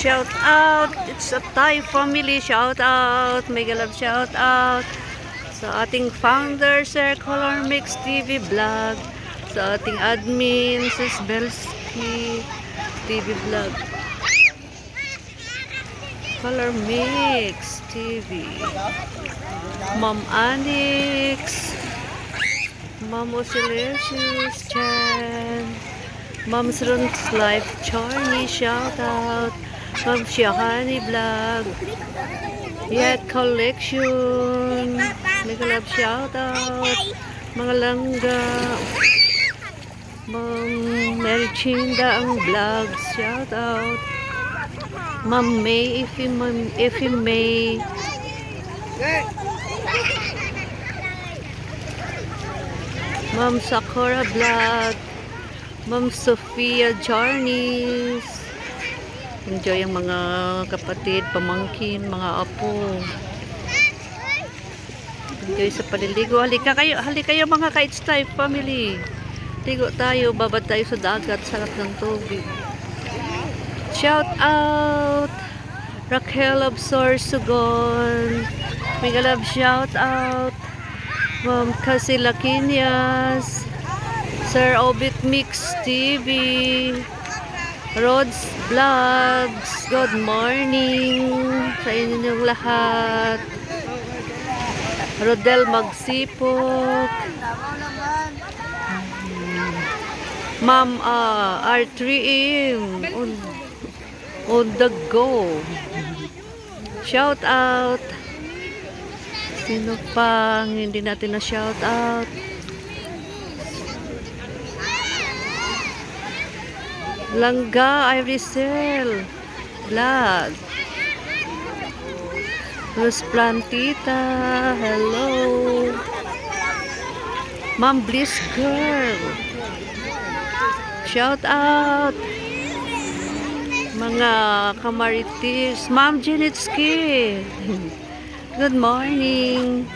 Shout out! It's a Thai family. Shout out! Mega love shout out! Sa ating founder, Sir Color Mix TV Vlog. Sa ating admin, Sis Belski TV Vlog. Color Mix TV. Mom Anix. Mom Osilicious Chan. Mom's Run's Life Charlie, shout out. Mom Shahani Vlog. Yet Collection. Mega love shout out. Mga langga. Mom Mary Chinda ang vlog, shout out. Mom May, Ify May. Mom Sakura Vlog. Ma'am Sofia Jarnis. Enjoy ang mga kapatid, pamangkin, mga apo. Enjoy sa paliligo. Halika kayo mga ka-It's Thai family. Ligo tayo, babad tayo sa dagat, sarap ng tubig. Shout out Raquel of Sorsogon. Mega love shout out Ma'am Cassie Laquinias. Sir Obit Mix TV, Rod's Vlogs, good morning sa inyong lahat. Rodel Magsipok, Ma'am R3M on the go. Shout out. Sino pang hindi natin na shout out? Langga Irisel Vlog. Rose Plantita, hello. Ma'am Bliss Girl, shout out. Mga kamaritis, Ma'am Janitsky, good morning.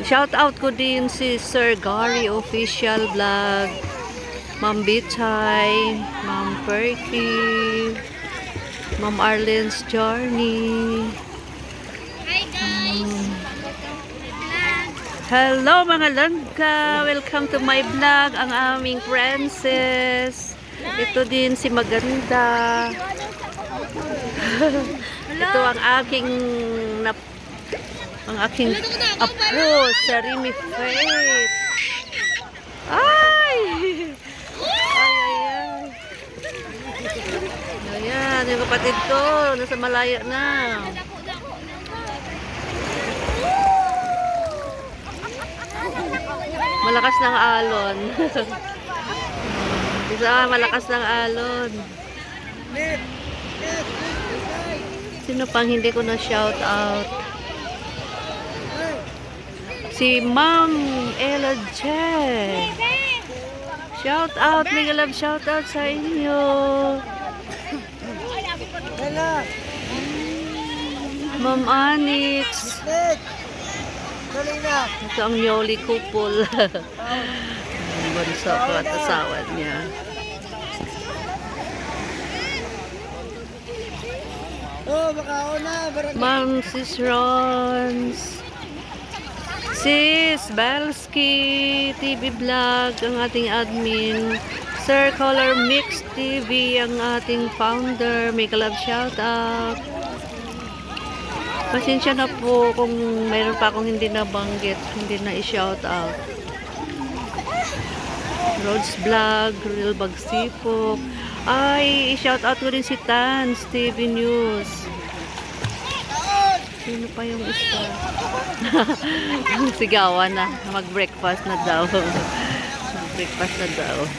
Shout out ko din si Sir Gary Official Vlog, Ma'am Bitay, Ma'am Perky, Ma'am Arlene's Journey. Hello mga langga, welcome to my vlog, ang aming princess. Ito din si Maganda. Ito ang aking apo, sa Rimi Faith. Ay! Ayan, yung kapatid ko, nasa malaya na. Malakas ng alon. Isa, malakas ng alon. Sino pang hindi ko na shout out? Si Ma'am Ella J. Shout out, mega love shout out sa inyo. Ma'am Anix. Ito ang Yoli couple. Ang bunso ko at asawa niya. Ma'am Sis Rons. Sis Belski TV Vlog, ang ating admin. Sir Color Mix TV, ang ating founder. Mega love shout out. Pasensya na po kung mayroon pa akong hindi nabanggit, hindi na i-shout out. Rod's Vlog, Real Bagsipok. Ay, i-shout out ko din si Tans TV News. Sino pa yung isa? Sigawan na. Mag-breakfast na daw. Mag-breakfast na daw.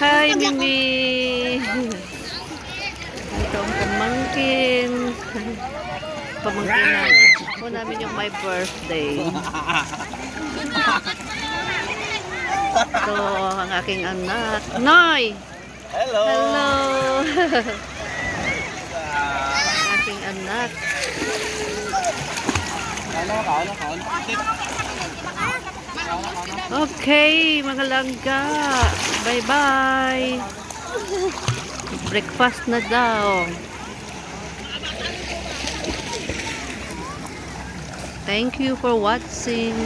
Hi, Mimi! Ito ang pamangkin. Pamangkin na. Po namin yung my birthday. Ito ang aking anak. Noy! Hello! Hello! Aking anak. Kaon. Okay, mga langga. Bye-bye. Breakfast na daw. Thank you for watching.